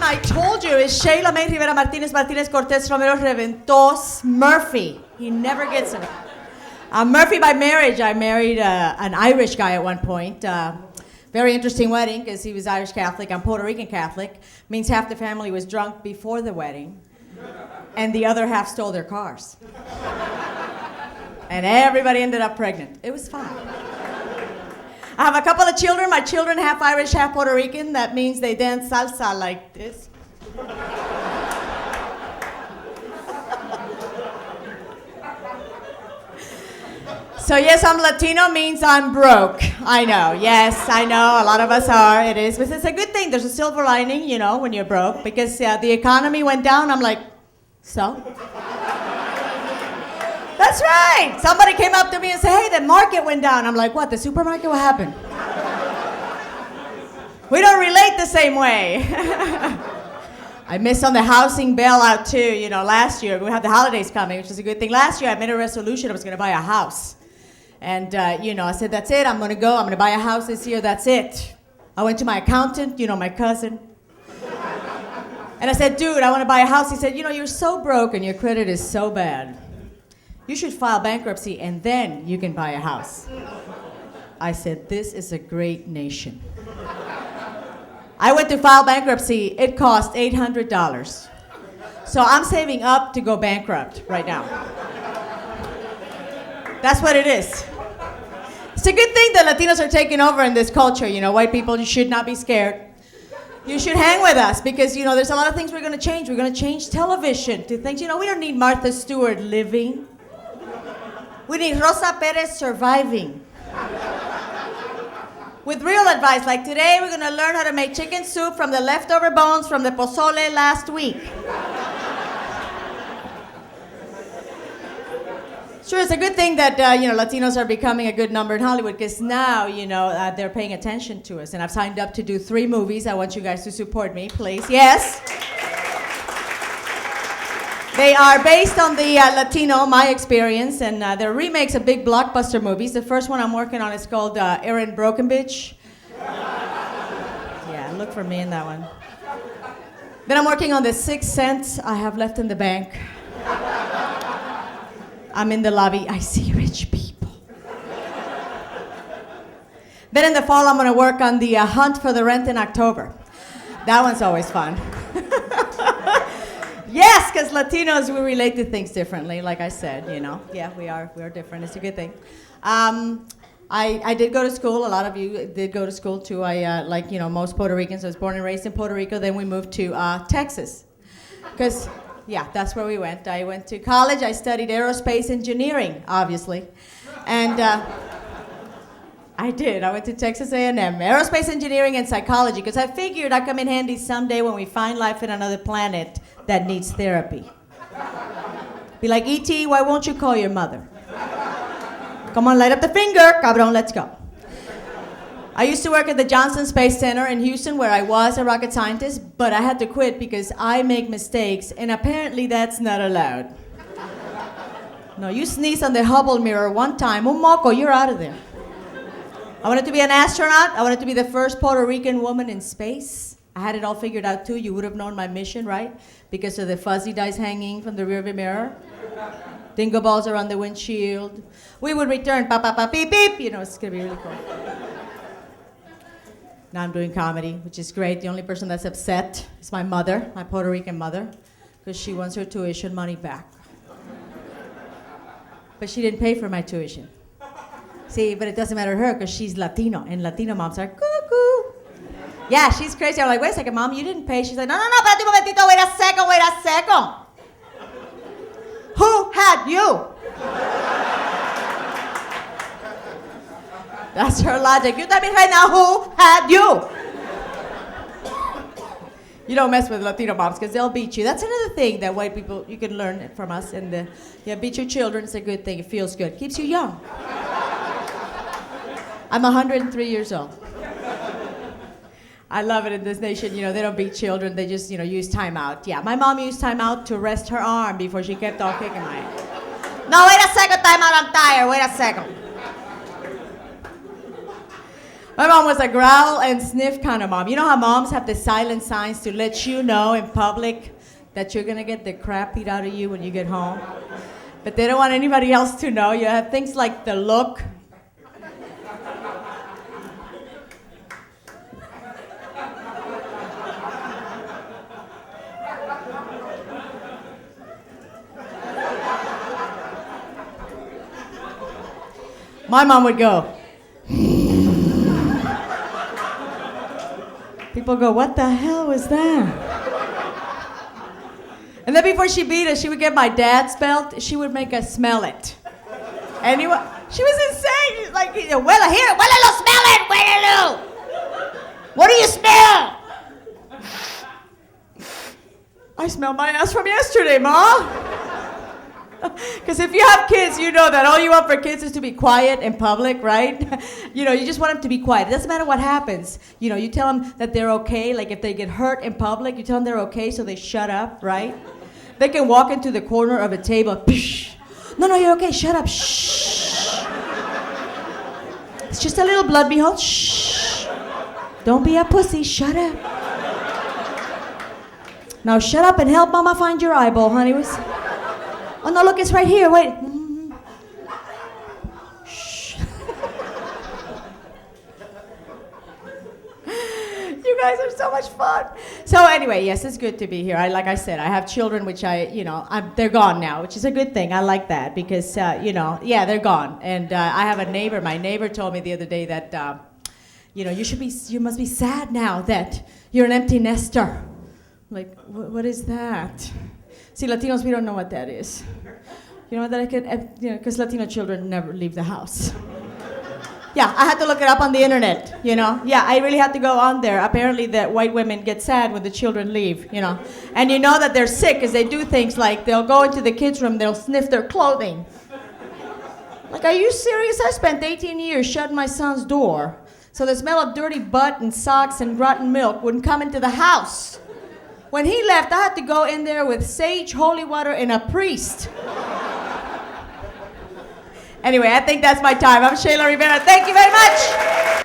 I told you is Shayla Rivera Martinez Cortez Romero Reventos Murphy. He never gets it. I'm Murphy by marriage. I married an Irish guy at one point. Very interesting wedding because he was Irish Catholic. I'm Puerto Rican Catholic. Means half the family was drunk before the wedding, and the other half stole their cars. And everybody ended up pregnant. It was fun. I have a couple of children. My children, half Irish, half Puerto Rican. That means they dance salsa like this. So yes, I'm Latino means I'm broke. I know, yes, I know, a lot of us are, it is. But it's a good thing, there's a silver lining, you know, when you're broke. Because the economy went down, I'm like, so? That's right. Somebody came up to me and said, hey, the market went down. I'm like, what, the supermarket? What happened? We don't relate the same way. I missed on the housing bailout too, you know, last year. We had the holidays coming, which is a good thing. Last year I made a resolution I was gonna buy a house. And, you know, I said, that's it, I'm gonna go, I'm gonna buy a house this year, that's it. I went to my accountant, you know, my cousin. And I said, dude, I wanna buy a house. He said, you know, you're so broke and your credit is so bad. You should file bankruptcy and then you can buy a house. I said, this is a great nation. I went to file bankruptcy, it cost $800. So I'm saving up to go bankrupt right now. That's what it is. It's a good thing that Latinos are taking over in this culture. You know, white people, you should not be scared. You should hang with us because, you know, there's a lot of things we're going to change. We're going to change television to things, you know, we don't need Martha Stewart living. We need Rosa Perez surviving. With real advice, like today we're going to learn how to make chicken soup from the leftover bones from the pozole last week. Sure, it's a good thing that, you know, Latinos are becoming a good number in Hollywood because now, you know, they're paying attention to us. And I've signed up to do 3 movies. I want you guys to support me, please. Yes? They are based on the Latino, my experience, and they're remakes of big blockbuster movies. The first one I'm working on is called Erin Brockovich. Yeah, look for me in that one. Then I'm working on the 6 cents I have left in the bank. I'm in the lobby, I see rich people. Then in the fall, I'm gonna work on the Hunt for the Rent in October. That one's always fun. Yes, because Latinos, we relate to things differently, like I said, you know. Yeah, we are different, it's a good thing. I did go to school, a lot of you did go to school too. Like, you know, most Puerto Ricans, I was born and raised in Puerto Rico, then we moved to Texas. Because, yeah, that's where we went. I went to college, I studied aerospace engineering, obviously. And I did, I went to Texas A&M, aerospace engineering and psychology, because I figured I'd come in handy someday when we find life in another planet that needs therapy. Be like, E.T., why won't you call your mother? Come on, light up the finger, cabrón, let's go. I used to work at the Johnson Space Center in Houston where I was a rocket scientist, but I had to quit because I make mistakes, and apparently that's not allowed. No, you sneeze on the Hubble mirror one time, un moco, you're out of there. I wanted to be an astronaut. I wanted to be the first Puerto Rican woman in space. I had it all figured out too. You would have known my mission, right? Because of the fuzzy dice hanging from the rearview mirror. Dingo balls around the windshield. We would return, pa pa pa beep beep. You know, it's gonna be really cool. Now I'm doing comedy, which is great. The only person that's upset is my mother, my Puerto Rican mother, because she wants her tuition money back. But she didn't pay for my tuition. See, but it doesn't matter to her because she's Latino, and Latino moms are cuckoo. Yeah, she's crazy. I'm like, wait a second, Mom, you didn't pay. She's like, no, espérate un momentito, wait a second. Who had you? That's her logic. You tell me right now, who had you? You don't mess with Latino moms because they'll beat you. That's another thing that white people, you can learn from us. And yeah, beat your children, it's a good thing. It feels good. Keeps you young. I'm 103 years old. I love it in this nation. You know, they don't beat children. They just, you know, use timeout. Yeah, my mom used timeout to rest her arm before she kept on kicking my ass. No, wait a second, timeout, I'm tired. Wait a second. My mom was a growl and sniff kind of mom. You know how moms have the silent signs to let you know in public that you're going to get the crap beat out of you when you get home? But they don't want anybody else to know. You have things like the look. My mom would go. People go, what the hell was that? And then before she beat us, she would get my dad's belt. She would make us smell it. Anyway, she was insane. She's like, well, here, huélelo, smell it, huélelo. What do you smell? I smell my ass from yesterday, Ma. Because if you have kids, you know that all you want for kids is to be quiet in public, right? You just want them to be quiet. It doesn't matter what happens. You tell them that they're okay. Like if they get hurt in public, you tell them they're okay so they shut up, right? They can walk into the corner of a table. Psh, no, you're okay. Shut up. Shh. It's just a little blood behold. Shh. Don't be a pussy. Shut up. Now shut up and help Mama find your eyeball, honey. Oh, no, look, it's right here. Wait. Mm-hmm. Shh. You guys are so much fun. So anyway, yes, it's good to be here. Like I said, I have children, which they're gone now, which is a good thing. I like that because, they're gone. And I have a neighbor. My neighbor told me the other day that, you must be sad now that you're an empty nester. Like, what is that? See, Latinos, we don't know what that is. You know that because Latino children never leave the house. Yeah, I had to look it up on the internet, Yeah, I really had to go on there. Apparently, the white women get sad when the children leave, And you know that they're sick because they do things like they'll go into the kids' room, they'll sniff their clothing. Like, are you serious? I spent 18 years shutting my son's door so the smell of dirty butt and socks and rotten milk wouldn't come into the house. When he left, I had to go in there with sage, holy water, and a priest. Anyway, I think that's my time. I'm Shayla Rivera. Thank you very much.